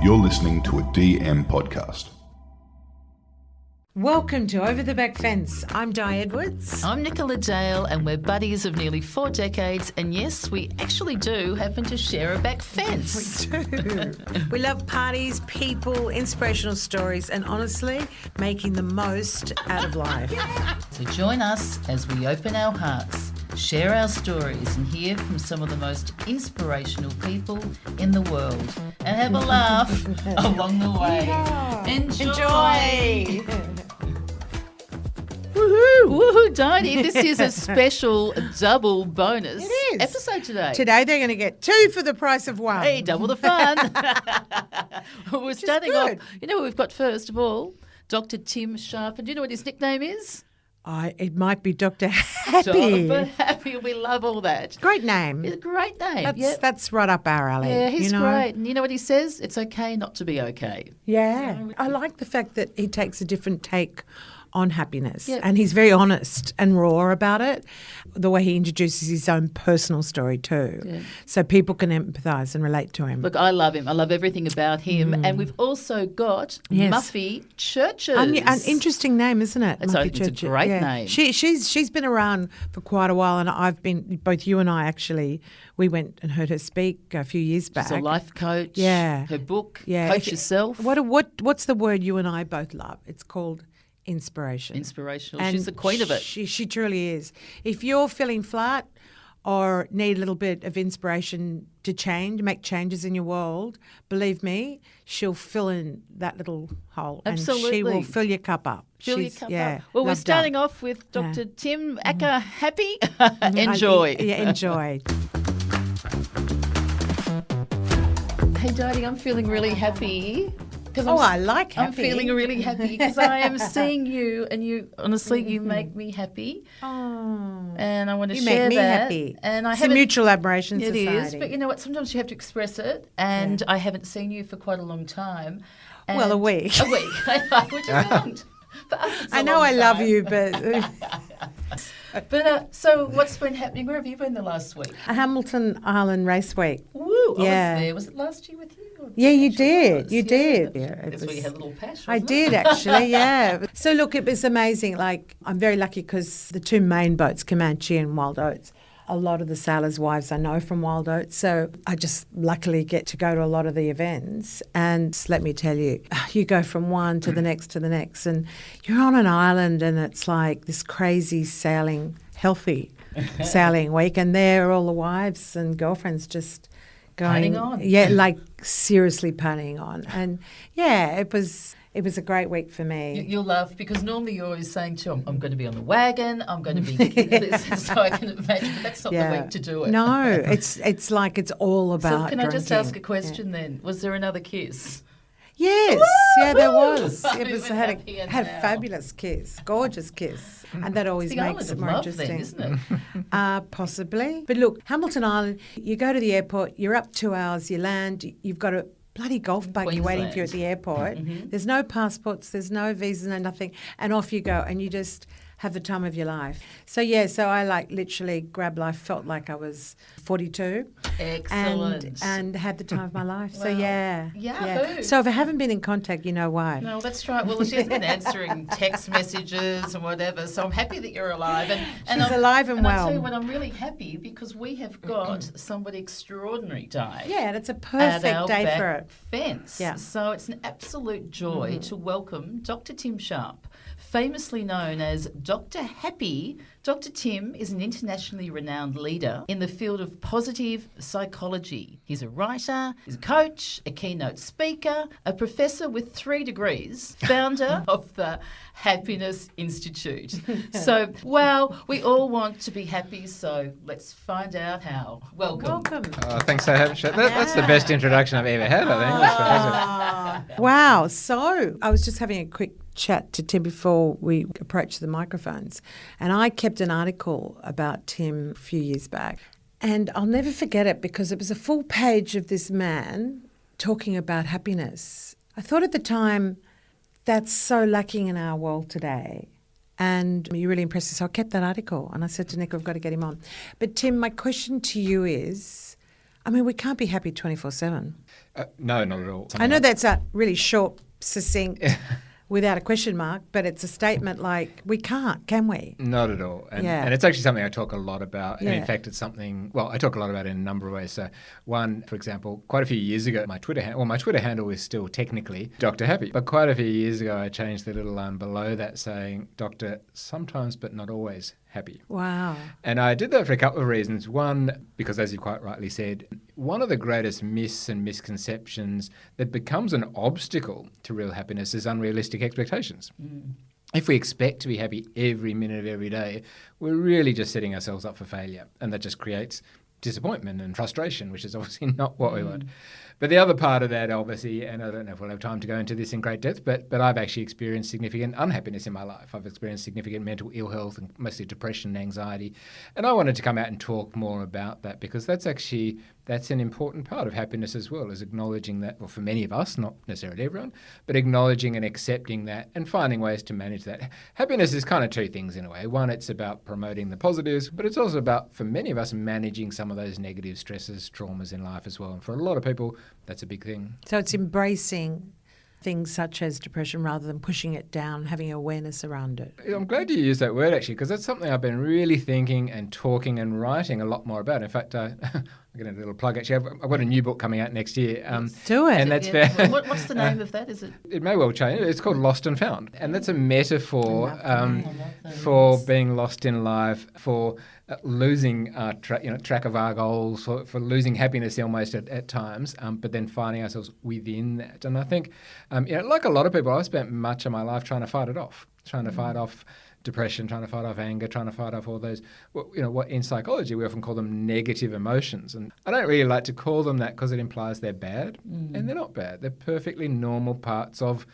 You're listening to a DM podcast. Welcome to Over the Back Fence. I'm Di Edwards. I'm Nicola Dale, and we're buddies of nearly 4 decades. And yes, we actually do happen to share a back fence. We do. We love parties, people, inspirational stories, and honestly, making the most out of life. So join us as we open our hearts, share our stories, and hear from some of the most inspirational people in the world. And have a laugh along the way. Yeah. Enjoy. Woohoo! Woohoo, Diney. This is a special double bonus episode today. Today they're going to get 2 for the price of 1. Hey, double the fun. We're starting off. You know who we've got first of all? Dr. Tim Sharp. And do you know what his nickname is? It might be Dr. Happy. Dr. Happy. We love all that. Great name. It's a great name. That's right up our alley. Yeah, he's great. And you know what he says? It's okay not to be okay. Yeah. I like the fact that he takes a different take on happiness. Yep. And he's very honest and raw about it, the way he introduces his own personal story too. Yeah. So people can empathise and relate to him. Look, I love him. I love everything about him. And we've also got Muffy Churches. An interesting name, isn't it? It's a great name. She's been around for quite a while, and I've been, both you and I actually, we went and heard her speak a few years back. She's a life coach. Yeah. Her book, Coach Yourself. What's the word you and I both love? It's called inspiration. Inspirational. And she's the queen of it. She truly is. If you're feeling flat or need a little bit of inspiration to make changes in your world, believe me, she'll fill in that little hole. Absolutely. And she will fill your cup up. Up. Well, we're starting off with Dr. Tim Acker. Happy? Enjoy. Enjoy. Hey, Dodie, I'm feeling really happy. I like happy. I'm feeling really happy because I am seeing you, and you, honestly, you make me happy. Oh. And I want to you share make me that. Happy. And it's a mutual admiration society. It is, but you know what? Sometimes you have to express it, and I haven't seen you for quite a long time. Well, a week. A week, which is long. For us, it's I know I love you, but... But so what's been happening? Where have you been the last week? Hamilton Island Race Week. Woo! I was there. Was it last year with you? Yeah, you did. You did. Yeah, that's where you had a little pash, wasn't I did, actually, yeah. So, look, it was amazing. Like, I'm very lucky because the 2 main boats, Comanche and Wild Oats, a lot of the sailors' wives I know from Wild Oats. So I just luckily get to go to a lot of the events. And let me tell you, you go from one to the next to the next. And you're on an island and it's like this crazy healthy sailing week. And there are all the wives and girlfriends just going on. Yeah, like seriously partying on. And yeah, it was a great week for me. You'll laugh because normally you're always saying to them, I'm going to be on the wagon, I'm going to be this, so I can imagine, but that's not the week to do it. No, it's like it's all about So can drinking. I just ask a question then? Was there another kiss? Yes, there was. It was had a fabulous kiss, gorgeous kiss, and that always makes it more interesting, then, isn't it? Possibly. But look, Hamilton Island, you go to the airport, you're up 2 hours, you land, you've got a bloody golf buggy waiting for you at the airport. Mm-hmm. There's no passports, there's no visas, no nothing, and off you go, and you just have the time of your life. So I like literally grabbed life, felt like I was 42. Excellent. And had the time of my life. Well, so yeah. So if I haven't been in contact, you know why. No, that's right. Well, she hasn't been answering text messages and whatever, so I'm happy that you're alive. And she's alive and well. I'll tell you what, I'm really happy because we have got somebody extraordinary, Di. Yeah, it's a perfect day for it. Fence. Yeah. So it's an absolute joy to welcome Dr. Tim Sharp. Famously known as Dr. Happy, Dr. Tim is an internationally renowned leader in the field of positive psychology. He's a writer, he's a coach, a keynote speaker, a professor with 3 degrees, founder of the Happiness Institute. So, we all want to be happy, so let's find out how. Welcome. Thanks so much. That's the best introduction I've ever had, I think. That's fantastic. Wow. So I was just having a quick chat to Tim before we approached the microphones, and I kept an article about Tim a few years back, and I'll never forget it because it was a full page of this man talking about happiness. I thought at the time, that's so lacking in our world today. And you really impressed me. So I kept that article and I said to Nick, I've got to get him on. But Tim, my question to you is, I mean, we can't be happy 24/7. No, not at all. I know that's a really short, succinct, without a question mark, but it's a statement like, we can't, can we? Not at all. And it's actually something I talk a lot about. And in fact, it's something, well, I talk a lot about it in a number of ways. So one, for example, quite a few years ago, my Twitter handle is still technically Dr. Happy. But quite a few years ago, I changed the little below that saying, Dr. Sometimes but not always happy. Wow. And I did that for a couple of reasons. One, because as you quite rightly said, one of the greatest myths and misconceptions that becomes an obstacle to real happiness is unrealistic expectations. If we expect to be happy every minute of every day, we're really just setting ourselves up for failure. And that just creates disappointment and frustration, which is obviously not what we want. But the other part of that, obviously, and I don't know if we'll have time to go into this in great depth, but I've actually experienced significant unhappiness in my life. I've experienced significant mental ill health and mostly depression and anxiety. And I wanted to come out and talk more about that because that's an important part of happiness as well, is acknowledging that, well, for many of us, not necessarily everyone, but acknowledging and accepting that and finding ways to manage that. Happiness is kind of two things in a way. One, it's about promoting the positives, but it's also about, for many of us, managing some of those negative stresses, traumas in life as well. And for a lot of people, that's a big thing. So it's embracing things such as depression rather than pushing it down, having awareness around it. I'm glad you used that word, actually, because that's something I've been really thinking and talking and writing a lot more about. In fact, I'm going to do a little plug, actually. I've got a new book coming out next year. Do it. And that's fair. What's the name of that? Is it? It may well change. It's called Lost and Found. And that's a metaphor for being lost in life, for losing track of our goals, for losing happiness almost at times, but then finding ourselves within that. And I think, like a lot of people, I've spent much of my life trying to fight it off, fight off depression, trying to fight off anger, trying to fight off all those, what in psychology we often call them negative emotions. And I don't really like to call them that because it implies they're bad, and they're not bad. They're perfectly normal parts of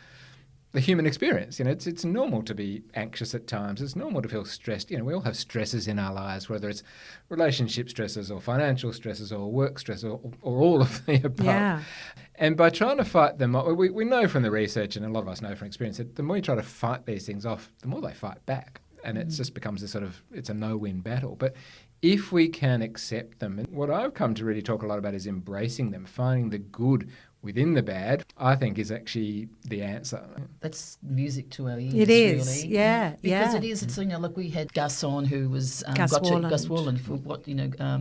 the human experience. It's normal to be anxious at times. It's normal to feel stressed. We all have stresses in our lives, whether it's relationship stresses or financial stresses or work stress or all of the above. Yeah. And by trying to fight them off, we know from the research, and a lot of us know from experience, that the more you try to fight these things off, the more they fight back. And it just becomes it's a no-win battle. But if we can accept them, and what I've come to really talk a lot about is embracing them, finding the good within the bad, I think is actually the answer. That's music to our ears. It is, really. Yeah. Because it is. It's look, we had Gus on, who was Gus Worland for what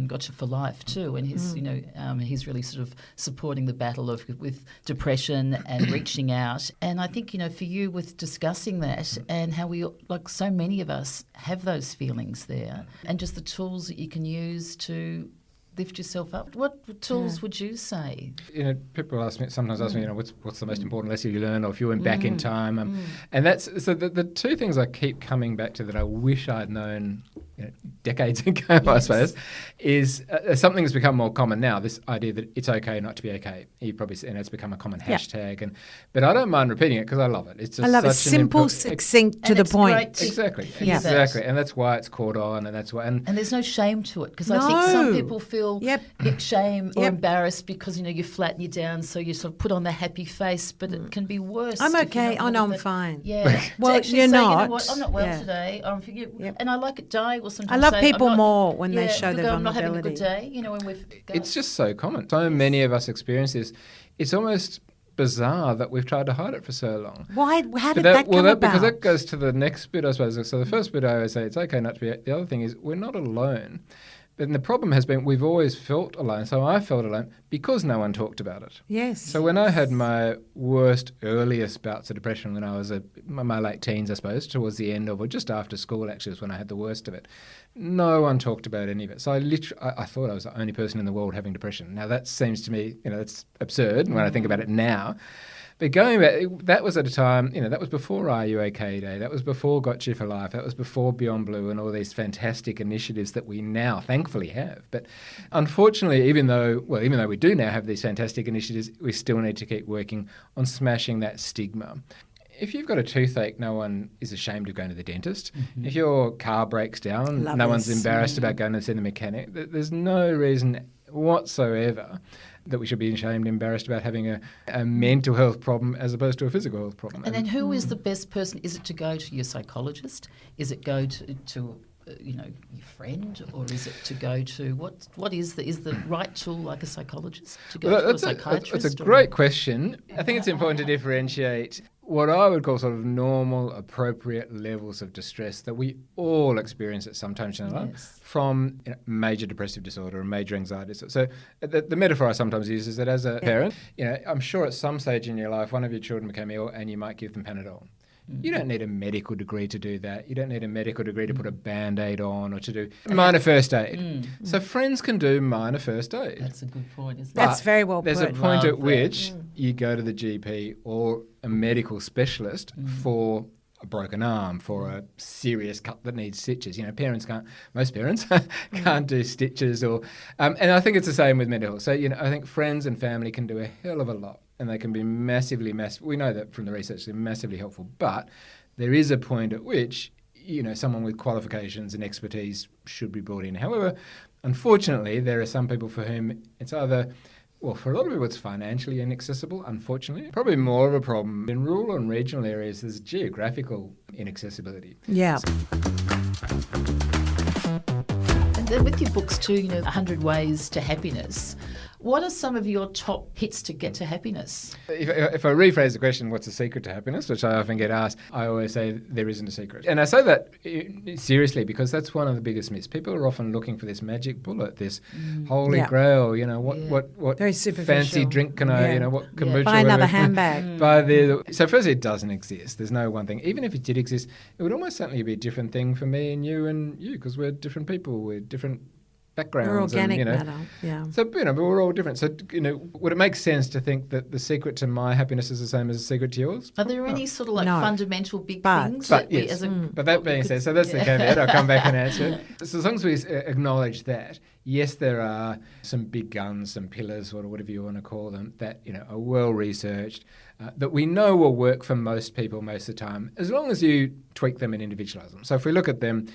Gotcha for Life too, and his he's really sort of supporting the battle with depression and reaching out. And I think for you with discussing that and how we, like so many of us, have those feelings there, and just the tools that you can use to lift yourself up. What tools would you say? People sometimes ask me, what's the most important lesson you learned, or if you went back in time. And that's so the two things I keep coming back to that I wish I'd known decades ago, I suppose, is something that's become more common now. This idea that it's okay not to be okay. You probably it's become a common hashtag, but I don't mind repeating it because I love it. It's just it. Simple, succinct, to the point. Exactly, and that's why it's caught on, and that's why. And there's no shame to it, because I think some people feel shame or embarrassed because you flatten you down, so you sort of put on the happy face, but it can be worse. I'm okay. Oh no, I'm fine. Yeah. Well, you're not. I'm not well today. And I like it dying. Or sometimes I love people more when they show their vulnerability. I'm not having a good day. When we've. It's just so common. So many of us experience this. It's almost bizarre that we've tried to hide it for so long. Why? How did that come about? Because that goes to the next bit, I suppose. So the first bit I always say it's okay not to be. The other thing is we're not alone. But the problem has been we've always felt alone. So I felt alone because no one talked about it. Yes. So when I had my earliest bouts of depression when I was my late teens, I suppose, towards the end of, or just after school actually, was when I had the worst of it. No one talked about any of it. So I thought I was the only person in the world having depression. Now that seems to me, that's absurd when I think about it now. But going back, that was at a time, that was before Are You OK Day, that was before Gotcha for Life, that was before Beyond Blue and all these fantastic initiatives that we now thankfully have. But unfortunately, even though we do now have these fantastic initiatives, we still need to keep working on smashing that stigma. If you've got a toothache, no one is ashamed of going to the dentist. Mm-hmm. If your car breaks down, no one's embarrassed about going to see the mechanic. There's no reason whatsoever that we should be ashamed, embarrassed about having a mental health problem as opposed to a physical health problem. And then who is the best person? Is it to go to your psychologist? Is it go to your friend, or is it to go to what is the right tool, like a psychologist, to go to a psychiatrist? It's a great question. I think it's important to differentiate what I would call sort of normal, appropriate levels of distress that we all experience at some time in our life, from major depressive disorder and major anxiety disorder. So the metaphor I sometimes use is that as a parent, I'm sure at some stage in your life, one of your children became ill and you might give them Panadol. You don't need a medical degree to do that. You don't need a medical degree to put a Band-Aid on or to do minor first aid. So friends can do minor first aid. That's a good point, isn't it? That's very well put. There's a point at which you go to the GP or a medical specialist for a broken arm, for a serious cut that needs stitches. Most parents can't do stitches and I think it's the same with mental health. So, I think friends and family can do a hell of a lot. And they can be massively, we know that from the research, they're massively helpful. But there is a point at which, someone with qualifications and expertise should be brought in. However, unfortunately, there are some people for whom it's either, for a lot of people it's financially inaccessible, unfortunately. Probably more of a problem in rural and regional areas, there's geographical inaccessibility. Yeah. And then with your books too, 100 Ways to Happiness, what are some of your top hits to get to happiness? If I rephrase the question, what's the secret to happiness, which I often get asked, I always say there isn't a secret. And I say that seriously because that's one of the biggest myths. People are often looking for this magic bullet, this holy grail, what very fancy drink can I, what kombucha. Buy another handbag. So firstly, it doesn't exist. There's no one thing. Even if it did exist, it would almost certainly be a different thing for me and you because we're different people, we're different backgrounds. We're organic matter, yeah. So, but we're all different. So, would it make sense to think that the secret to my happess is the same as the secret to yours? Are there any sort of fundamental big things? But that being said, so that's the caveat. I'll come back and answer it. So as long as we acknowledge that, yes, there are some big guns, some pillars, or whatever you want to call them, that are well researched, that we know will work for most people most of the time, as long as you tweak them and individualise them. So if we look at them,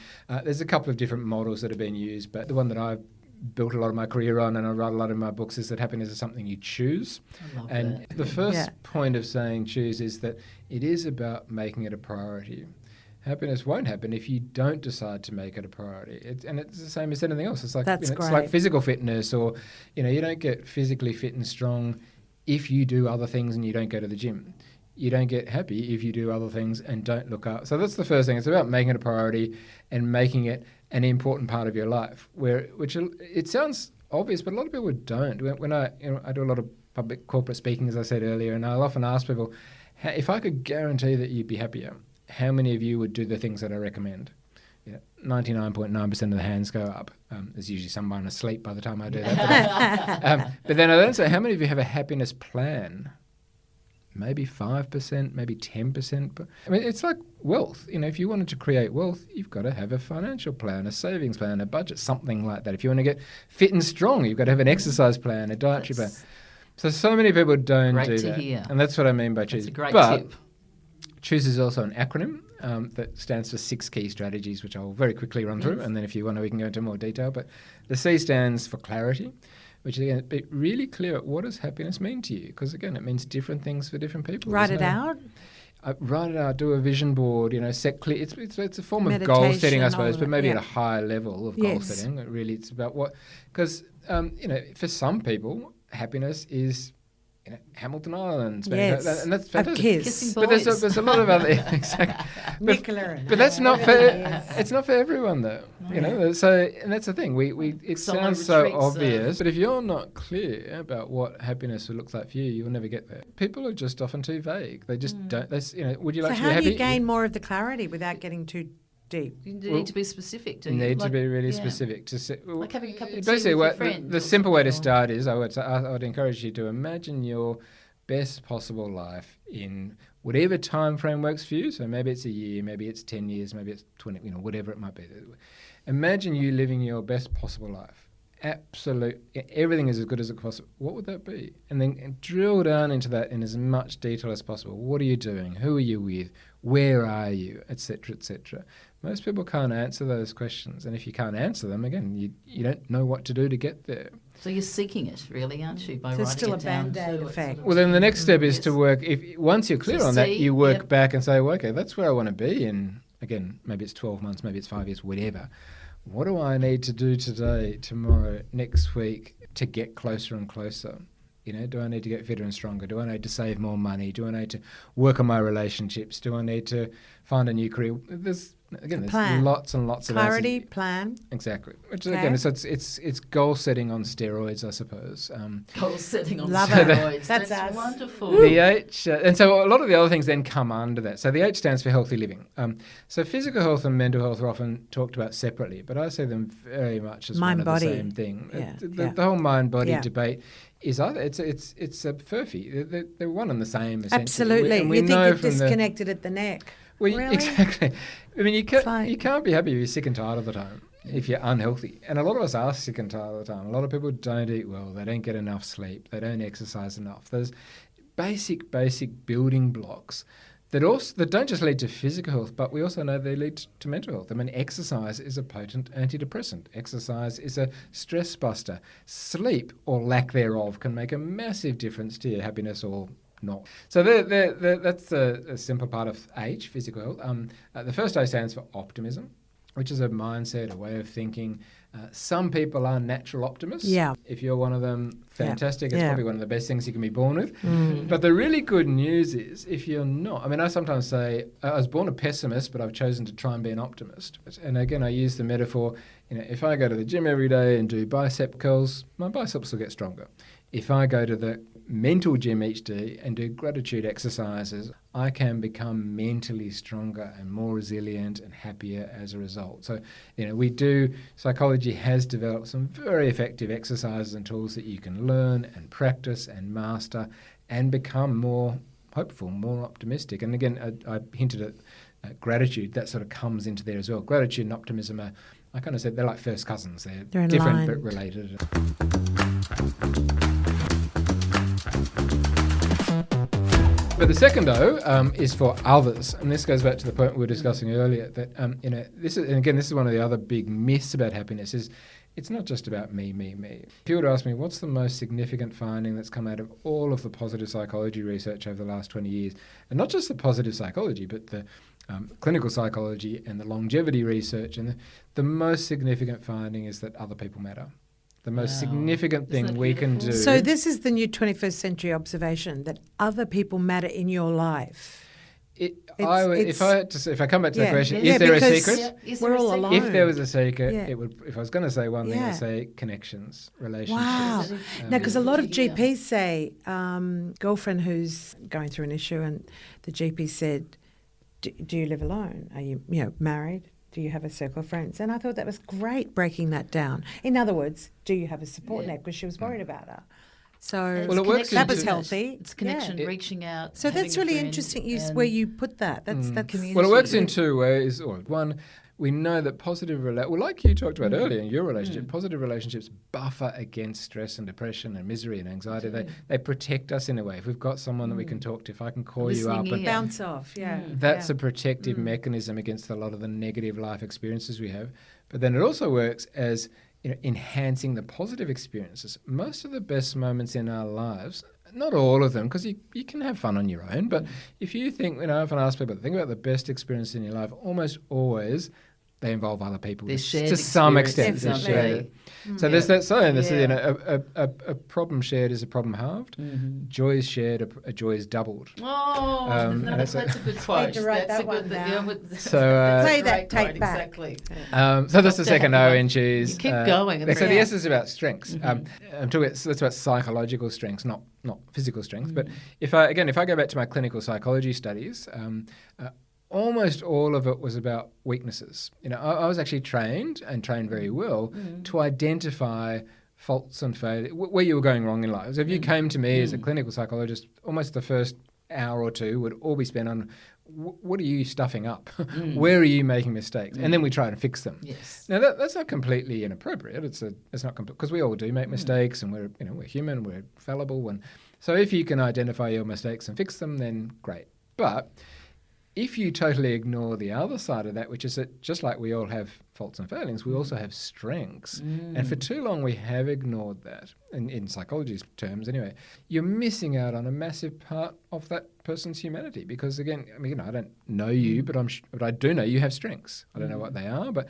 there's a couple of different models that have been used, but the one that I've built a lot of my career on and I write a lot in my books is that happiness is something you choose. I love and that. The first point of saying choose is that it is about making it a priority. Happiness won't happen if you don't decide to make it a priority. And it's the same as anything else. It's like it's like physical fitness, or you don't get physically fit and strong if you do other things and you don't go to the gym. You don't get happy if you do other things and don't look up. So that's the first thing. It's about making it a priority and making it an important part of your life. Which it sounds obvious, but a lot of people don't. When I do a lot of public corporate speaking, as I said earlier, and I'll often ask people, if I could guarantee that you'd be happier, how many of you would do the things that I recommend? 99.9% of the hands go up. There's usually someone asleep by the time I do that. But then I don't say, how many of you have a happiness plan? Maybe 5%, maybe 10%. But I mean, it's like wealth. If you wanted to create wealth, you've got to have a financial plan, a savings plan, a budget, something like that. If you want to get fit and strong, you've got to have an exercise plan, a dietary plan. So many people don't do that. Hear. And that's what I mean by choose. That's a great tip. Choose is also an acronym that stands for 6 key strategies, which I'll very quickly run through, and then if you want to, we can go into more detail. But the C stands for clarity, which is, again, be really clear at what does happiness mean to you, because, again, it means different things for different people. Write it out. Write it out, do a vision board, set clear. It's a form of goal setting, I suppose, but maybe at a higher level of goal setting. Really, it's about what, because, for some people, happiness is Hamilton Island, and that's fantastic. Kiss. But there's a lot of other exactly. Nicola, but that's not for it's not for everyone though. So and that's the thing. It sounds so obvious, but if you're not clear about what happiness looks like for you, you'll never get there. People are just often too vague. They just don't. Would you like to be happy? So how do you gain more of the clarity without getting too deep? You need to be specific, do you? Need to be really specific. Like having a cup of tea basically, with your friend. The simple way to start is I would encourage you to imagine your best possible life in whatever time frame works for you. So maybe it's a year, maybe it's 10 years, maybe it's 20, whatever it might be. Imagine you living your best possible life. Everything is as good as it possible. What would that be? And then drill down into that in as much detail as possible. What are you doing? Who are you with? Where are you? Etc. etc. Most people can't answer those questions, and if you can't answer them, again, you don't know what to do to get there. So you're seeking it, really, aren't you? By so it's writing still it a down. Band-Aid effect. Well, then the next step is to work. Once you're clear on that, you work back and say, well, okay, that's where I want to be in again, maybe it's 12 months, maybe it's 5 years, whatever. What do I need to do today, tomorrow, next week to get closer and closer? Do I need to get fitter and stronger? Do I need to save more money? Do I need to work on my relationships? Do I need to find a new career? There's lots and lots of clarity, plan. Exactly. Which again, it's goal setting on steroids, I suppose. Goal setting on Love steroids. That's wonderful. The H, and so a lot of the other things then come under that. So the H stands for healthy living. So physical health and mental health are often talked about separately, but I see them very much as one of the same thing. The whole mind-body debate is either it's a furphy. They're one and the same. Absolutely. We you think know you're from disconnected at the neck. Well, really? Exactly. I mean, you like, can't be happy if you're sick and tired all the time, if you're unhealthy. And a lot of us are sick and tired all the time. A lot of people don't eat well. They don't get enough sleep. They don't exercise enough. There's basic building blocks that don't just lead to physical health, but we also know they lead to mental health. I mean, exercise is a potent antidepressant. Exercise is a stress buster. Sleep, or lack thereof, can make a massive difference to your happiness or not. So that's a simple part of H, physical health. The first A stands for optimism, which is a mindset, a way of thinking. Some people are natural optimists. Yeah. If you're one of them, fantastic. It's Yeah. probably one of the best things you can be born with. But the really good news is if you're not, I mean, I sometimes say I was born a pessimist, but I've chosen to try and be an optimist. And again, I use the metaphor, if I go to the gym every day and do bicep curls, my biceps will get stronger. If I go to the mental gym each day and do gratitude exercises, I can become mentally stronger and more resilient and happier as a result. So, psychology has developed some very effective exercises and tools that you can learn and practice and master and become more hopeful, more optimistic. And again, I hinted at gratitude. That sort of comes into there as well. Gratitude and optimism are, I kind of said, they're like first cousins. They're different but related. But the second O is for others, and this goes back to the point we were discussing earlier. That this is one of the other big myths about happiness. Is it's not just about me. If you were to ask me, what's the most significant finding that's come out of all of the positive psychology research over the last 20 years, and not just the positive psychology, but the clinical psychology and the longevity research, and the most significant finding is that other people matter. The most significant thing we can do. So this is the new 21st century observation that other people matter in your life. If I come back to the question, is there a secret? We're all alone. If there was a secret, it would. If I was going to say one thing, I'd say connections, relationships. Wow. Now, because a lot of GPs say, girlfriend who's going through an issue, and the GP said, "Do you live alone? Are you married? Do you have a circle of friends?" And I thought that was great, breaking that down. In other words, do you have a support net? Because she was worried about her. So it works. That was healthy. It's connection, reaching out. So that's really interesting where you put that. That's community. Well, it works in two ways. One, we know that like you talked about earlier in your relationship, positive relationships buffer against stress and depression and misery and anxiety. They protect us in a way. If we've got someone that we can talk to, if I can call you up and bounce off, that's a protective mechanism against a lot of the negative life experiences we have. But then it also works as enhancing the positive experiences. Most of the best moments in our lives, not all of them, because you can have fun on your own, but if you think, I often ask people to think about the best experience in your life, almost always they involve other people to some extent. Definitely. So there's that saying, a problem shared is a problem halved. Joy is shared, a joy is doubled. That's a good quote. Need to write that one down. Play that tape back. Exactly. So that's the second O in choose. Keep going. So the S is about strengths. I'm talking that's about psychological strengths, not physical strength. But if I go back to my clinical psychology studies, almost all of it was about weaknesses. I was actually trained very well to identify faults and failure, where you were going wrong in life. So if you came to me as a clinical psychologist, almost the first hour or two would all be spent on what are you stuffing up? Where are you making mistakes? And then we try to fix them. Yes. Now that's not completely inappropriate. It's not because we all do make mistakes, and we're human, we're fallible. So if you can identify your mistakes and fix them, then great. But if you totally ignore the other side of that, which is that just like we all have faults and failings, we also have strengths. And for too long we have ignored that, in psychology's terms anyway. You're missing out on a massive part of that person's humanity because, again, I mean, I don't know you, but I do know you have strengths. I don't know what they are, but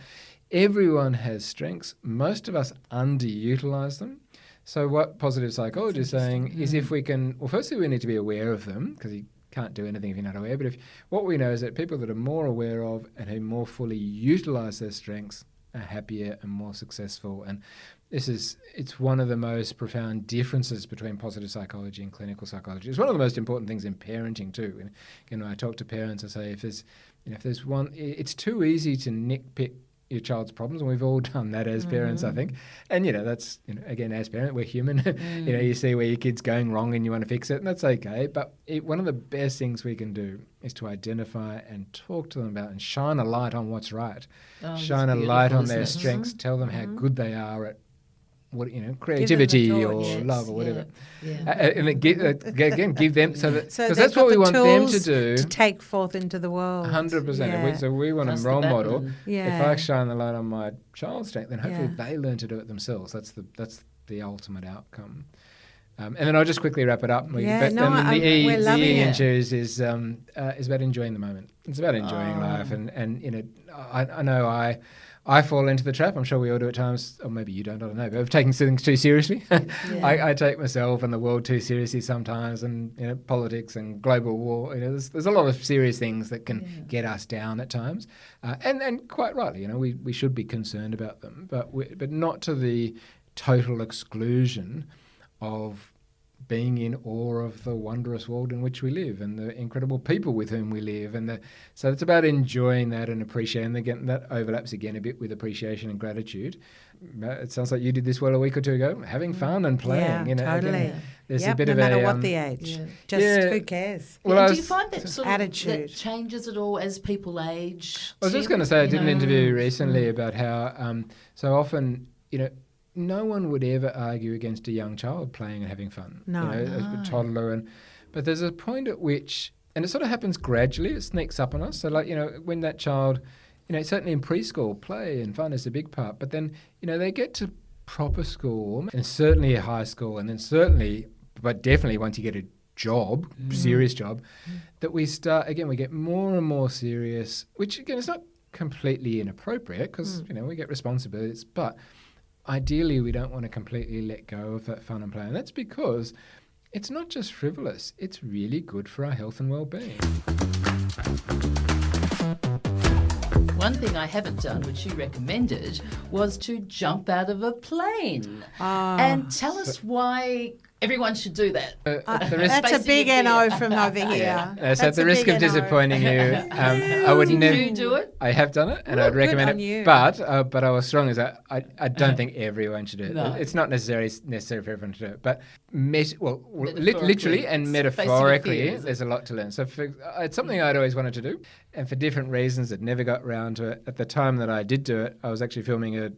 everyone has strengths. Most of us underutilise them. So what positive psychology is saying is if we can, well, firstly we need to be aware of them because you can't do anything if you're not aware, but what we know is that people that are more aware of and who more fully utilise their strengths are happier and more successful. And it's one of the most profound differences between positive psychology and clinical psychology. It's one of the most important things in parenting too. And I talk to parents and say if there's one, it's too easy to nitpick your child's problems, and we've all done that as parents, I think. And that's again, as parent, we're human. You see where your kid's going wrong and you want to fix it, and that's okay. But one of the best things we can do is to identify and talk to them about and shine a light on what's right. Shine a light on their strengths. Tell them how good they are at creativity or love or whatever. And again, give them because that's what we want them to do. To take forth into the world. 100%. Yeah. So we want Pass a role the model. baton. If I shine the light on my child's strength, then hopefully Yeah. they learn to do it themselves. That's the ultimate outcome. And then I'll just quickly wrap it up. We're The loving E in it. choose is about enjoying the moment. It's about enjoying life, and I know I fall into the trap. I'm sure we all do at times, or maybe you don't. I don't know. But of taking things too seriously. I take myself and the world too seriously sometimes, and politics and global war. There's a lot of serious things that can get us down at times, and quite rightly. We should be concerned about them, but not to the total exclusion of being in awe of the wondrous world in which we live and the incredible people with whom we live. So it's about enjoying that and appreciating. Again, that overlaps again a bit with appreciation and gratitude. It sounds like you did this well a week or two ago, having fun and playing. Totally. Again, there's a bit no of matter a, what the age. Who cares? Well, do you find that sort of attitude that changes at all as people age? I was just going to say, I did an interview recently about how so often, no one would ever argue against a young child playing and having fun. A toddler, but there's a point at which, and it sort of happens gradually. It sneaks up on us. So, when that child, certainly in preschool, play and fun is a big part. But then, they get to proper school, and certainly high school, and then certainly, but definitely once you get a job, serious job, that we start again. We get more and more serious, which again is not completely inappropriate because we get responsibilities, but ideally, we don't want to completely let go of that fun and play. And that's because it's not just frivolous. It's really good for our health and well-being. One thing I haven't done, which you recommended, was to jump out of a plane. And tell us why everyone should do that. That's a big NO from over here. So at the risk of disappointing you, I would never. Did you do it? I have done it, and I'd recommend it. You. But I was strong as that. I don't think everyone should do it. No. It's not necessary for everyone to do it. But Metaphorically, literally and it's metaphorically, facing your fears. there's a lot to learn. So it's something I'd always wanted to do, and for different reasons, I'd never got around to it. At the time that I did do it, I was actually filming it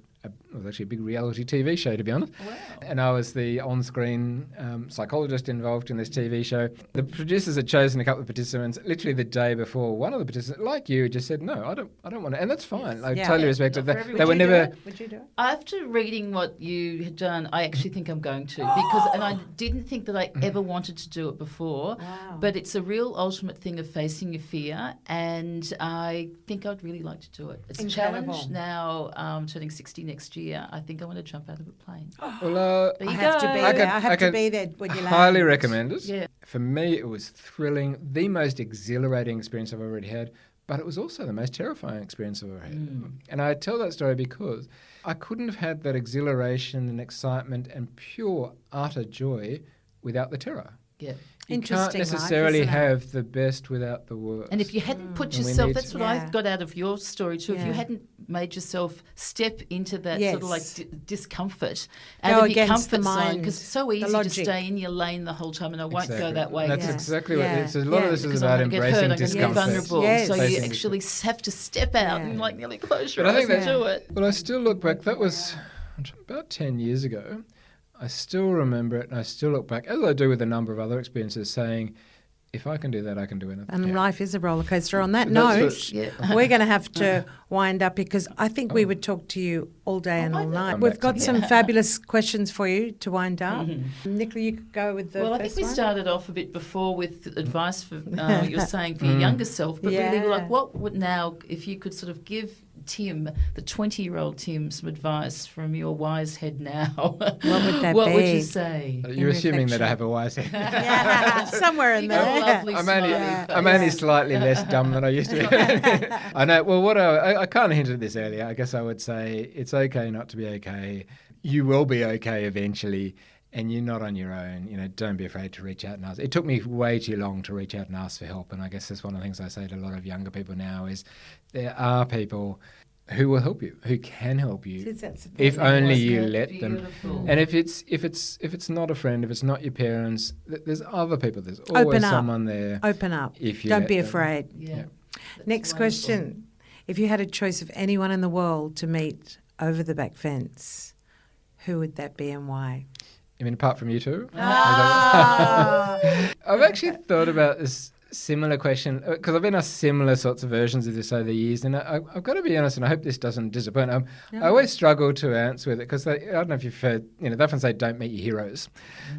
was actually a big reality TV show, to be honest. Wow. And I was the on-screen psychologist involved in this TV show. The producers had chosen a couple of participants literally the day before. One of the participants, like you, just said, "No, I don't want to," and that's fine. I totally respect it. They were never. Would you do it? After reading what you had done, I actually think I'm going to and I didn't think that I ever wanted to do it before. Wow. But it's a real ultimate thing of facing your fear, and I think I'd really like to do it. It's Incredible. a challenge now. Turning 60 next year, I think I want to jump out of a plane. Well, There you I have to go. be I there. could- I have I to could be there when you land. highly recommend it. Yeah. For me, it was thrilling, the most exhilarating experience I've already had, but it was also the most terrifying experience I've ever had. And I tell that story because I couldn't have had that exhilaration and excitement and pure, utter joy without the terror. Yeah. You can't Interesting life, necessarily isn't it? have the best without the worst. And if you hadn't put And we yourself, need that's to- what I Yeah. got out of your story too. If you Yeah. hadn't made yourself step into that Yes. sort of like discomfort Go out of your against the comfort zone, mind, because it's so easy to logic. stay in your lane the whole time, and I won't go Exactly. that way. That's Yeah. exactly what Yeah. it is. A lot of this is because about I'm going to get hurt, embracing I'm going to get discomfort. vulnerable. Yes. So you Facing actually have to step out Yeah. and like nearly close your But I eyes think and that- do it. Well, I still look back. That was about 10 years ago. I still remember it, and I still look back, as I do with a number of other experiences, saying, if I can do that, I can do anything. And life is a roller coaster. On that That's note, we're going to have to wind up because I think we would talk to you all day and all night. We've got some fabulous questions for you to wind up. Nicola, you could go with the Well, I first think we one. started off a bit before with advice for what you're saying for your younger self, but really, like, what would now, if you could sort of give Tim, the 20-year-old Tim, some advice from your wise head now, what would that what be? would you say? You're assuming that reflection. I have a wise head. Yeah, somewhere in You got a there. lovely I'm smiley only face. slightly less dumb than I used to be. I know. Well, what I kind of hinted at this earlier. I guess I would say it's okay not to be okay. You will be okay eventually, and you're not on your own. You know, don't be afraid to reach out and ask. It took me way too long to reach out and ask for help, and I guess that's one of the things I say to a lot of younger people now is there are people who will help you, who can help you, if only you let them. Beautiful. And if it's not a friend, if it's not your parents, there's other people. There's always someone there. Open up. If you Don't let be them. afraid. Yeah. Next question. If you had a choice of anyone in the world to meet over the back fence, who would that be and why? I mean, apart from you two? Ah. I've actually thought about this similar question because I've been asked similar sorts of versions of this over the years, and I've got to be honest, and I hope this doesn't disappoint. I always struggle to answer with it because I don't know if you've heard, they often say don't meet your heroes.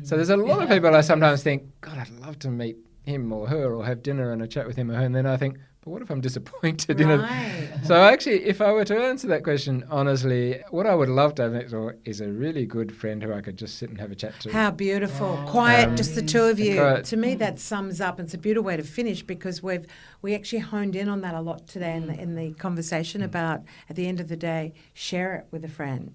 So there's a lot of people I sometimes think, God, I'd love to meet him or her or have dinner and a chat with him or her, and then I think, but what if I'm disappointed? Right. So actually, if I were to answer that question honestly, what I would love to have next door is a really good friend who I could just sit and have a chat to. How beautiful. Quiet, just the two of you. Quiet. To me, that sums up. It's a beautiful way to finish because we actually honed in on that a lot today in the conversation about, at the end of the day, share it with a friend.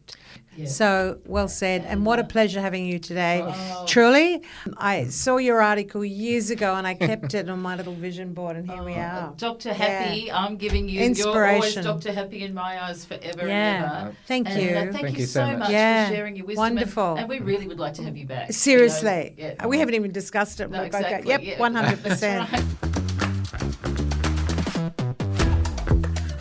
Yeah. So, well said. And what a pleasure having you today. Truly, I saw your article years ago and I kept it on my little vision board, and here we are. Dr. Happy, I'm giving you, Inspiration. you're always Dr. Happy in my eyes forever and ever. Thank you. And, thank you so much for sharing your wisdom. Wonderful. And we really would like to have you back. Seriously. Yeah. We haven't even discussed it. No, We're both going, exactly. yep, Yeah. 100%. That's right.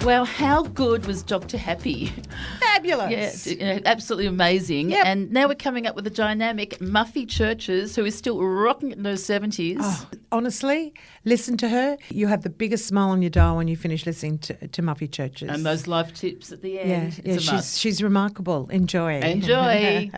Well, how good was Dr. Happy? Fabulous. Yeah, absolutely amazing. Yep. And now we're coming up with the dynamic Muffy Churches, who is still rocking it in those 70s. Oh, honestly, listen to her. You have the biggest smile on your dial when you finish listening to Muffy Churches. And those life tips at the end. Yeah, It's a must. she's remarkable. Enjoy. Enjoy.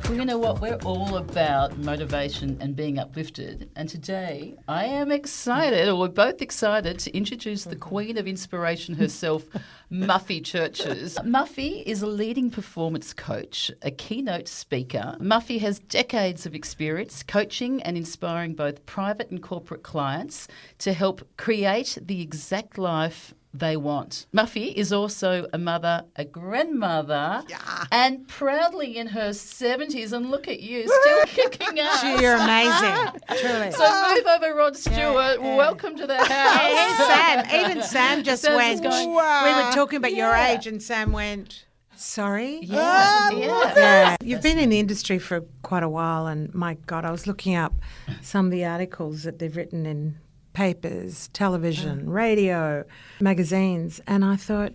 Well, you know what? We're all about motivation and being uplifted. And today I am excited, or we're both excited, to introduce the Queen of Inspiration herself, Muffy Churches. Muffy is a leading performance coach, a keynote speaker. Muffy has decades of experience coaching and inspiring both private and corporate clients to help create the exact life they want. Muffy is also a mother, a grandmother, and proudly in her 70s. And look at you, still kicking ass. You're amazing. Truly. So move over, Rod Stewart. Welcome to the house. Hey, Sam. Even Sam just Sam's went. just going, We were talking about your Yeah. age, and Sam went, sorry? Yeah. Yeah. You've been in the industry for quite a while, and my God, I was looking up some of the articles that they've written in papers, television, radio, magazines, and I thought,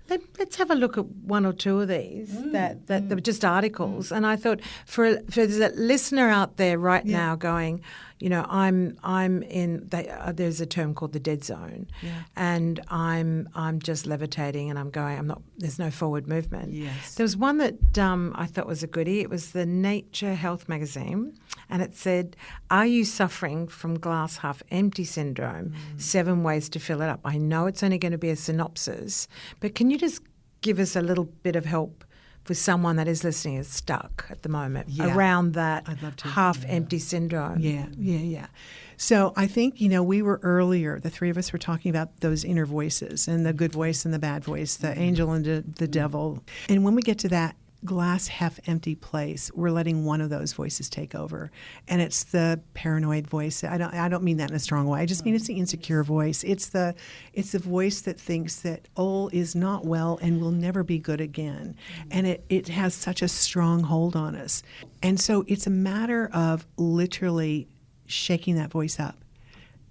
let's have a look at one or two of these that were just articles. And I thought, for there's a listener out there right now going, I'm in. There's a term called the dead zone, and I'm just levitating, and I'm going. I'm not. There's no forward movement. Yes. There was one that I thought was a goodie. It was the Nature Health magazine, and it said, "Are you suffering from glass half empty syndrome? 7 ways to fill it up." I know it's only going to be a synopsis, but can you just give us a little bit of help for someone that is listening is stuck at the moment around that I'd love to. half-empty syndrome? Yeah. So I think, we were earlier, the three of us were talking about those inner voices and the good voice and the bad voice, the angel and the devil. And when we get to that glass half empty place, we're letting one of those voices take over, and it's the paranoid voice. I don't mean that in a strong way. I just mean it's the insecure voice. It's the voice that thinks that all is not well and will never be good again, and it has such a strong hold on us. And so it's a matter of literally shaking that voice up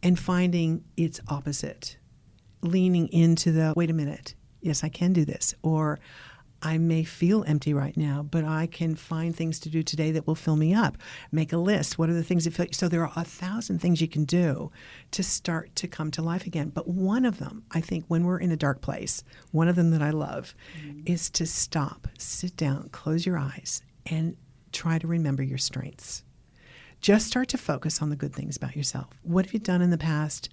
and finding its opposite, leaning into the wait a minute, yes, I can do this, or I may feel empty right now, but I can find things to do today that will fill me up. Make a list. What are the things that fill you? So there are 1,000 things you can do to start to come to life again. But one of them, I think, when we're in a dark place, one of them that I love is to stop, sit down, close your eyes, and try to remember your strengths. Just start to focus on the good things about yourself. What have you done in the past?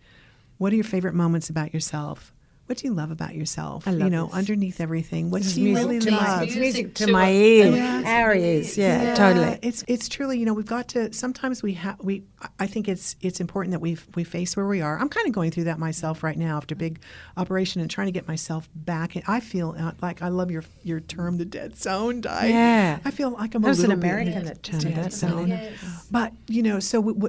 What are your favorite moments about yourself? What do you love about yourself? I love this. Underneath everything, what This do is you music really to my love? ears. Music to to my it. ears. Yeah. Our ears. Yeah, totally. It's truly, we've got to. Sometimes I think it's important that we face where we are. I'm kind of going through that myself right now after a big operation and trying to get myself back. I feel like I love your term, the dead zone. Yeah. I feel like I'm That was an little bit American that termed it dead that, zone. Yes. But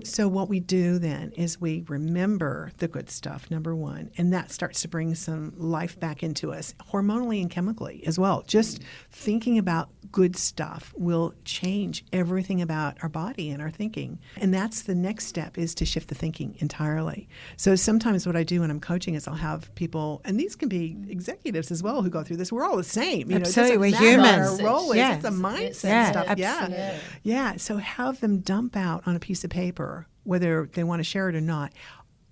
so what we do then is we remember the good stuff, number one, and that starts to bring some life back into us, hormonally and chemically as well. Just thinking about good stuff will change everything about our body and our thinking. And that's the next step, is to shift the thinking entirely. So sometimes what I do when I'm coaching is I'll have people, and these can be executives as well who go through this. We're all the same. Absolutely, it we're doesn't matter humans. what our role is. Yeah. It's a mindset Yeah, stuff. absolutely. Yeah. So have them dump out on a piece of paper, whether they want to share it or not,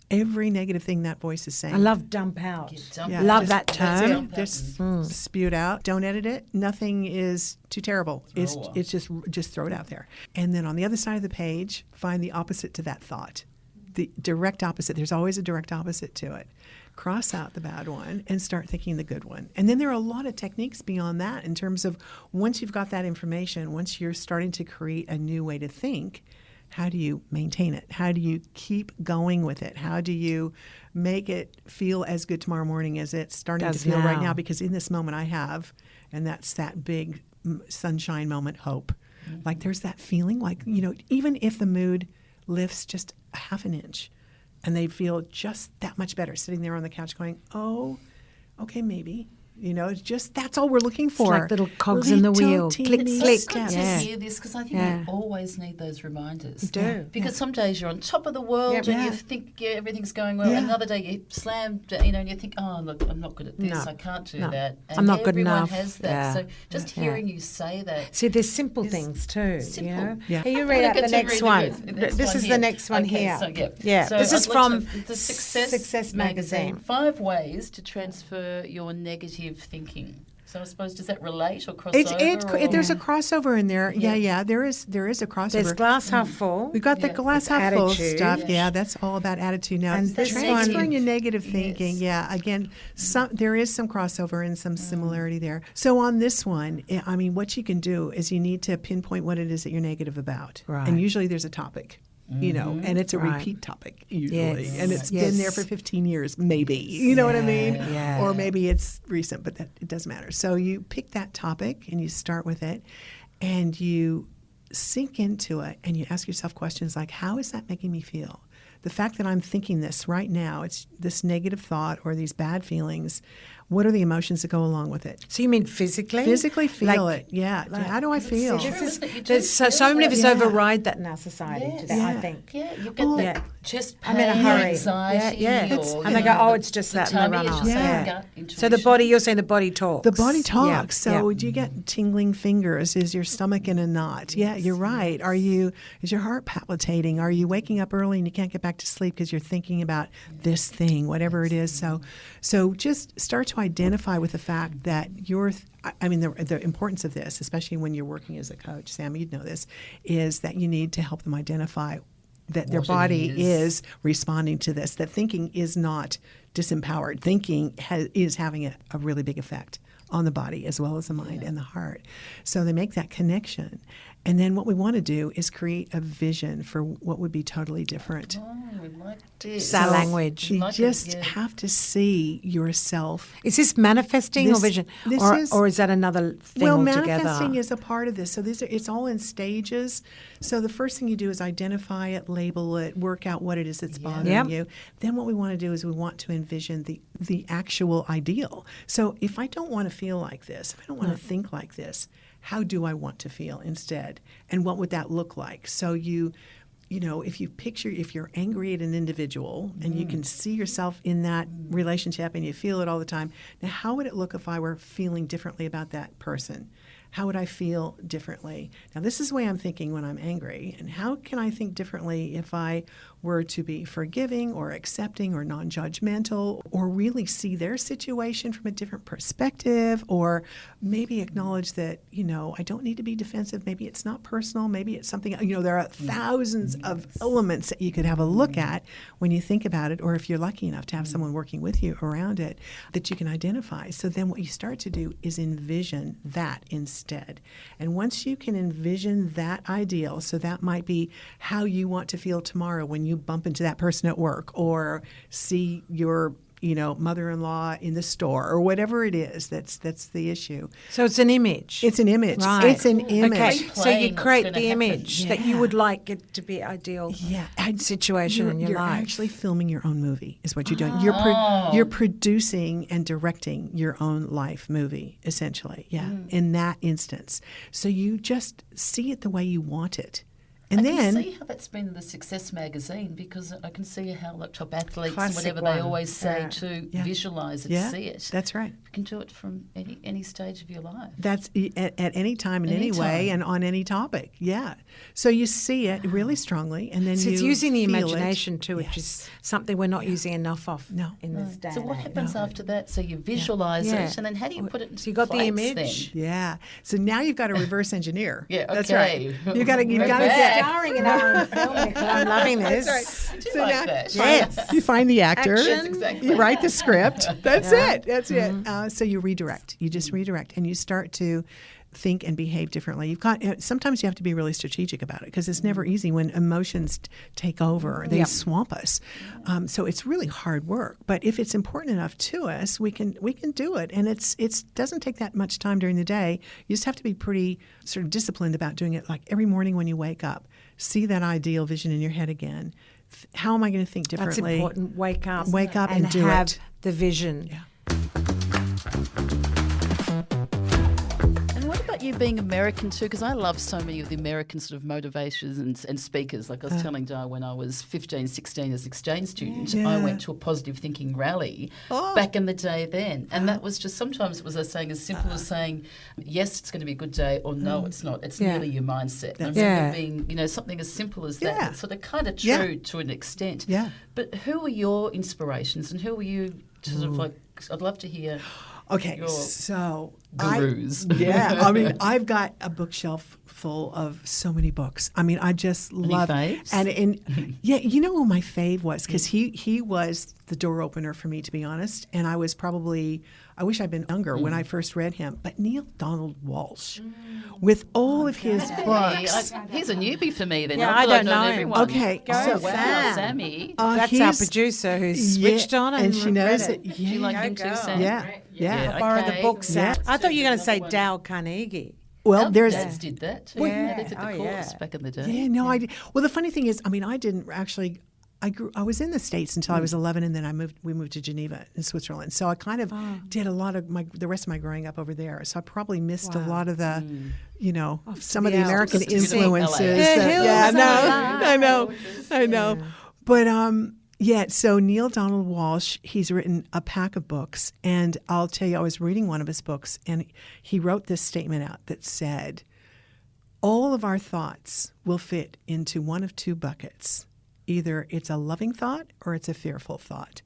every negative thing that voice is saying. I love dump out. Yeah, Love just- that term. Just spew it out. Don't edit it. Nothing is too terrible. It's just throw it out there. And then on the other side of the page, find the opposite to that thought. The direct opposite. There's always a direct opposite to it. Cross out the bad one and start thinking the good one. And then there are a lot of techniques beyond that in terms of once you've got that information, once you're starting to create a new way to think, how do you maintain it? How do you keep going with it? How do you make it feel as good tomorrow morning as it's starting to feel right now? Because in this moment I have, and that's that big sunshine moment, hope. Like there's that feeling like, even if the mood lifts just a half an inch and they feel just that much better sitting there on the couch going, oh, okay, maybe. It's just, that's all we're looking for. It's like little cogs in the wheel. Click, It's click. so good to hear this, because I think we always need those reminders. You do. Because some days you're on top of the world and you think everything's going well, and another day you slam, and you think, oh, look, I'm not good at this, I can't do that. And I'm not good enough. Everyone has that. Yeah. So just hearing you say that. See, there's simple things too. Simple. Yeah. Hey, you I'm read gonna out get the to next read one. This is the next one Okay, here. So, So This is I'd like from the Success Magazine. 5 ways to transfer your negative thinking. So I suppose, does that relate or cross There's over? a crossover in there. Yeah. There is a crossover. There's glass half full. We've got the glass It's half full attitude. stuff. Yeah, that's all about attitude. Now, And this transferring one- your negative thinking. Yeah, again, there is some crossover and some similarity there. So on this one, what you can do is you need to pinpoint what it is that you're negative about. Right. And usually there's a topic. And it's a Right. repeat topic usually, Yes. and it's Yes. been there for 15 years, maybe. You know what I mean? Yeah. Or maybe it's recent, but it doesn't matter. So you pick that topic and you start with it, and you sink into it, and you ask yourself questions like, how is that making me feel? The fact that I'm thinking this right now, it's this negative thought or these bad feelings, what are the emotions that go along with it? So you mean physically? Physically feel Like- it. Yeah. How do I feel? true. This is, Isn't it? You do there's so feel many of us that. override that in our society today, I Yeah. think. Yeah, you get the chest pain, I'm in a hurry. anxiety, Yeah. or, And they go, it's just that, and they tummy, run it's off. just Yeah. gut So the intuition. body, you're saying the body talks. The body talks. Yeah. So Yeah. do you get tingling fingers? Is your stomach in a knot? Yeah, you're right. Is your heart palpitating? Are you waking up early and you can't get back to sleep because you're thinking about this thing, whatever it is? So just start to identify with the fact that the importance of this, especially when you're working as a coach, Sam, you'd know this, is that you need to help them identify that their What it body is. is responding to this, that thinking is not disempowered. Thinking is having a really big effect on the body as well as the mind and the heart. So they make that connection. And then what we want to do is create a vision for what would be totally different. Oh, we like this. It's our language. You Like it, just yeah. have to see yourself. Is this manifesting This- or vision? this Or is that another thing Well, altogether? manifesting is a part of this. So it's all in stages. So the first thing you do is identify it, label it, work out what it is that's bothering Yep. you. Then what we want to do is we want to envision the actual ideal. So if I don't want to feel like this, if I don't want to think like this, how do I want to feel instead? And what would that look like? So you if you're angry at an individual and you can see yourself in that relationship and you feel it all the time, now how would it look if I were feeling differently about that person? How would I feel differently? Now, this is the way I'm thinking when I'm angry. And how can I think differently if I were to be forgiving or accepting or non-judgmental, or really see their situation from a different perspective, or maybe acknowledge that, I don't need to be defensive. Maybe it's not personal. Maybe it's something, there are thousands of elements that you could have a look at when you think about it, or if you're lucky enough to have someone working with you around it that you can identify. So then what you start to do is envision that instead. And once you can envision that ideal, so that might be how you want to feel tomorrow when you bump into that person at work, or see your mother-in-law in the store, or whatever it is that's the issue. So it's an image. It's an image. Right. It's an image. Okay, so you Replaying create what's the gonna image happen. that you would like it to be ideal situation in your you're life. actually filming your own movie is what you're doing. Oh. You're producing and directing your own life movie, essentially, in that instance. So you just see it the way you want it. And I then can see how that's been the Success magazine, because I can see how like top athletes Classic and whatever one. they always say Yeah. to Yeah. visualize it, Yeah, see it. that's right. You can do it from any stage of your life. That's at any time, in any way, Anytime. and on any topic. Yeah. So you see it really strongly, and then So it's you using the feel it. imagination too, which Yes. is something we're not using enough of No. in this day. So what and age. happens after that? So you visualize Yeah. it, and then how do you put it into So you got the place image. then? Yeah. So now you've got to reverse engineer. Yeah, That's okay. right. You've got to We're get. back. Starring in our own film, Nicola. I'm loving this. That's I do So like now- that. Yes. You find the actor. Action. Yes, exactly. You write the script. That's Yeah. it. That's it. So you redirect. You just redirect, and you start to think and behave differently. Sometimes you have to be really strategic about it, because it's never easy when emotions take over. They swamp us. So it's really hard work. But if it's important enough to us, we can do it. And it doesn't take that much time during the day. You just have to be pretty sort of disciplined about doing it. Like every morning when you wake up, see that ideal vision in your head again. How am I going to think That's differently? important. Wake up and do have it. the vision. Yeah. And what about you being American too? Because I love so many of the American sort of motivations and speakers. Like I was telling Di, when I was 15, 16 as an exchange student, I went to a positive thinking rally back in the day then. And that was just, sometimes it was as simple as saying, yes, it's going to be a good day, or no, it's not. It's merely your mindset. And I remember being, something as simple as that. Yeah. It's sort of kind of true to an extent. Yeah. But who are your inspirations, and who are you sort of like, I'd love to hear. Okay, Your so gurus. I've got a bookshelf full of so many books. I mean, I just love faves? and you know who my fave was, because he was the door opener for me, to be honest. And I was probably, I wish I'd been younger when I first read him. But Neil Donald Walsh, with all of his books. He's a newbie for me then. Yeah, Not I that don't know him. everyone. Okay, Oh, so wow, Sam. Sammy. That's our producer who's switched on and she read knows it. it. Do you like Go him too, girl. Sam? Yeah, yeah. Yeah. Borrow Okay. the book, Sam. Yeah. I thought you were going to say Another one. Dale Carnegie. Well, Our there's dads did that too. Yeah. They did the Oh, course yeah. back in the day. Yeah, no, I did. Well, the funny thing is, I mean, I didn't actually. I was in the States until I was 11, and then we moved to Geneva in Switzerland. So I kind of did a lot of the rest of my growing up over there. So I probably missed a lot of the, some of the Yeah. American Just to see LA. influences. Yeah, I know. But so Neil Donald Walsh, he's written a pack of books, and I'll tell you, I was reading one of his books, and he wrote this statement out that said, all of our thoughts will fit into one of two buckets. Either it's a loving thought or it's a fearful thought.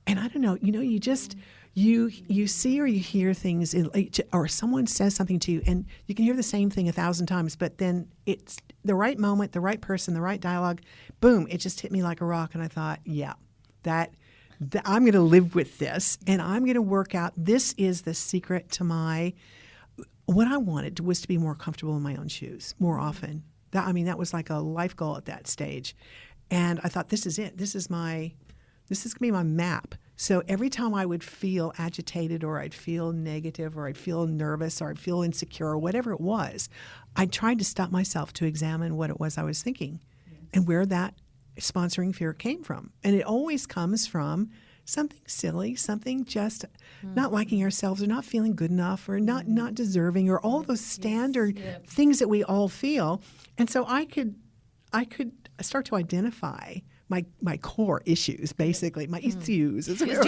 And I don't know, you just, you see or you hear things, or someone says something to you, and you can hear the same thing 1,000 times, but then it's the right moment, the right person, the right dialogue, boom, it just hit me like a rock. And I thought, yeah, that I'm going to live with this, and I'm going to work out, this is the secret to what I wanted was to be more comfortable in my own shoes more often. That was like a life goal at that stage. And I thought, this is it. This is going to be my map. So every time I would feel agitated, or I'd feel negative, or I'd feel nervous, or I'd feel insecure, or whatever it was, I tried to stop myself to examine what it was I was thinking and where that sponsoring fear came from. And it always comes from something silly, something just not liking ourselves, or not feeling good enough, or not deserving, or all those standard things that we all feel. And so I could start to identify my core issues, basically, my issues. Issues. We love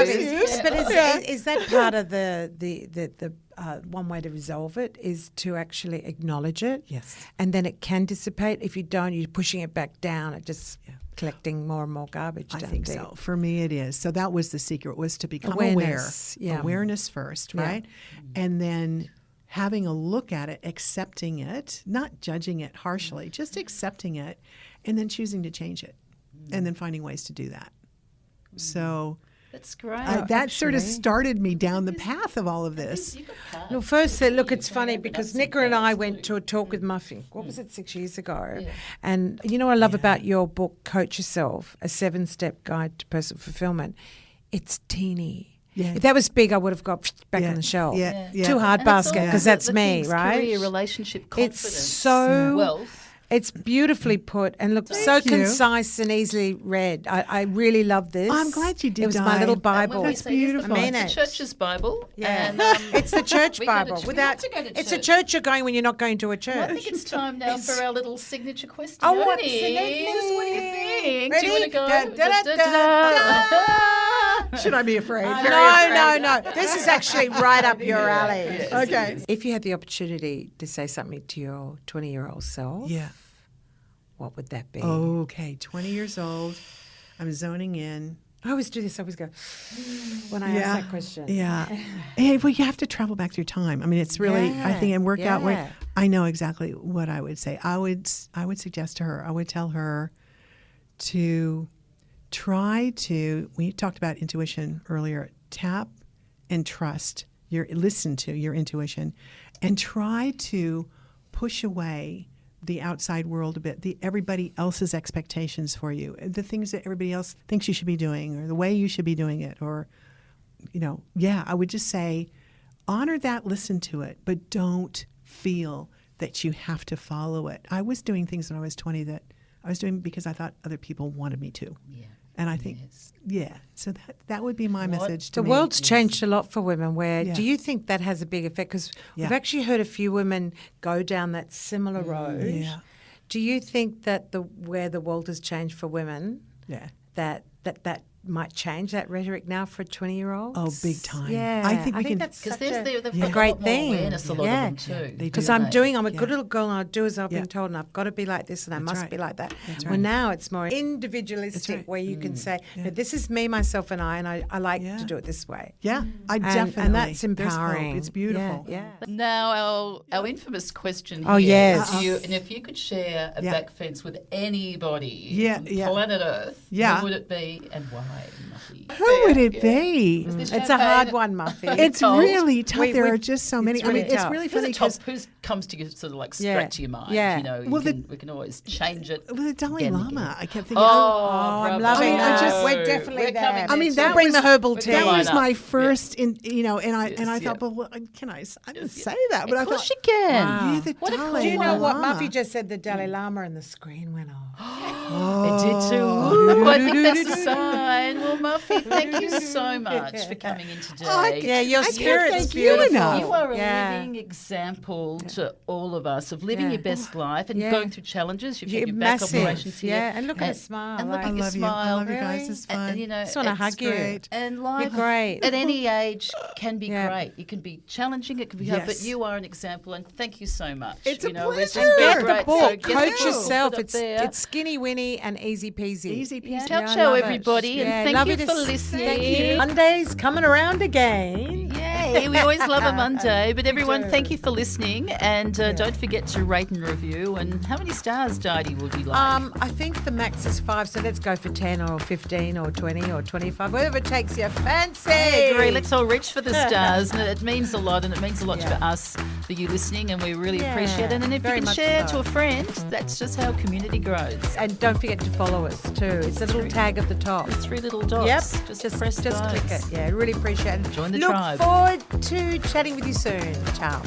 the issues. But is that part of the one way to resolve it is to actually acknowledge it? Yes. And then it can dissipate. If you don't, you're pushing it back down. It just collecting more and more garbage. I down think deep. so. For me, it is. So that was the secret, was to become Awareness, aware. yeah. Awareness first, right? And then having a look at it, accepting it, not judging it harshly, just accepting it, and then choosing to change it, and then finding ways to do that. So That's great. that sort of started me down the path of all of this. No, first, look, it's funny because Nicola and I went to a talk with Muffy. What was it, 6 years ago? Yeah. And you know what I love about your book, Coach Yourself, A 7-Step Guide to Personal Fulfillment? It's teeny. Yeah. If that was big, I would have got back on the shelf. Yeah. Too hard And it's basket all because the that's me, things, right? Career, relationship, confidence, It's so wealth. It's beautifully put and look so you. concise and easily read. I really love this. I'm glad you did, It was my Di. little And Bible. when we That's say it's beautiful. the, I mean it's the it. church's Bible. Yeah. And, It's the church we go to Bible. ch- we Without have to go to it's a church. church you're going when you're not going to a church. Well, I think it's time now for our little signature question. Oh, what? What do you think? Ready? Do you want to go? Da, da, da, da, da. Should I be afraid? No. This is actually right up your alley. Okay. If you had the opportunity to say something to your 20-year-old self, Yeah. what would that be? Okay, 20 years old. I'm zoning in. I always do this. I always go when I ask that question. Yeah. Hey, well, you have to travel back through time. I mean, it's really, I think, and work out Yeah. where I know exactly what I would say. I would suggest to her, I would tell her to try to, we talked about intuition earlier, tap and trust listen to your intuition and try to push away the outside world a bit, everybody else's expectations for you, the things that everybody else thinks you should be doing or the way you should be doing it, or, I would just say, honor that, listen to it, but don't feel that you have to follow it. I was doing things when I was 20 that I was doing because I thought other people wanted me to. Yeah. And I think, so that would be my message to The me. world's changed a lot for women. Yeah. Do you think that has a big effect? Because we've actually heard a few women go down that similar road. Yeah. Do you think that where the world has changed for women, that might change that rhetoric now for 20-year-olds? Oh, big time. Yeah, I think that's Because such they've a got great a lot more thing. awareness, a lot of them too. Because don't I'm they? a good little girl and I do as I've been told and I've got to be like this and I must right. be like that. That's Well, right. now it's more individualistic right. where you can say, no, this is me, myself and I like Yeah. to do it this way. Yeah, I And- definitely. And that's There's hope. empowering. It's beautiful. Yeah. Now, our infamous question here. Oh, yes. And if you could share a back fence with anybody on planet Earth, who would it be and why, Muffy? Who would it be? It's a hard one, Muffy. It's told. really tough. There are just so many. really it's tough. really Who's funny the top? because Who comes to you sort of like straight to your mind? Yeah. We can always change it. the Dalai again and Lama. again. I kept thinking. I'm loving that. We're definitely We're there. coming I mean, there that too. Bring the herbal tea. that was Line my up. first, and I Yes, thought, well, can I didn't say that, but Of I course thought, you can. yeah, the What a Dalai cool Do you know what Lama. Muffy just said? The Dalai Lama and the screen went off. It did too. Ooh, I think that's a sign. Well, Muffy, thank you so much for coming in today. Yeah, your I can't spirit's thank you beautiful. enough. You are a Yeah. living example to all of us of living Yeah. your best life and Yeah. going through challenges. You've You're had your back massive. operations here. Yeah, and look at her smile, And look like- at I your love you. smile. I love you guys. Really? It's fun. You know, Just want to it's hug you. great. And life great. at any age can be Yeah. great. It can be challenging, it can be hard, but Yes. you are an example and thank you so much. It's a It's pleasure. just And been Get the great. So book, get the Coach book, Yourself. put it up there. It's skinny winny and easy peasy. Easy Yeah. peasy. Ciao, I ciao, love it. everybody, Yeah, and thank love you to for s- listening. Thank you. Monday's coming around again. Yay, we always love a Monday. But everyone, thank you for listening. And don't forget to rate and review. And how many stars, Didi, would you like? I think the max is 5, so let's go for 10 or 15 or 20 or 25, whatever takes your fancy. I agree. Let's all reach for the stars. And it means a lot, and it means a lot for us, for you listening, and we really appreciate it. And if you very can much share so. to a friend, that's just how community grows. And don't forget to follow us too. It's a little tag at the top. 3 little dots. Yep. Just press just those. click it. Yeah, really appreciate it. Join the Look tribe. forward to chatting with you soon. Ciao.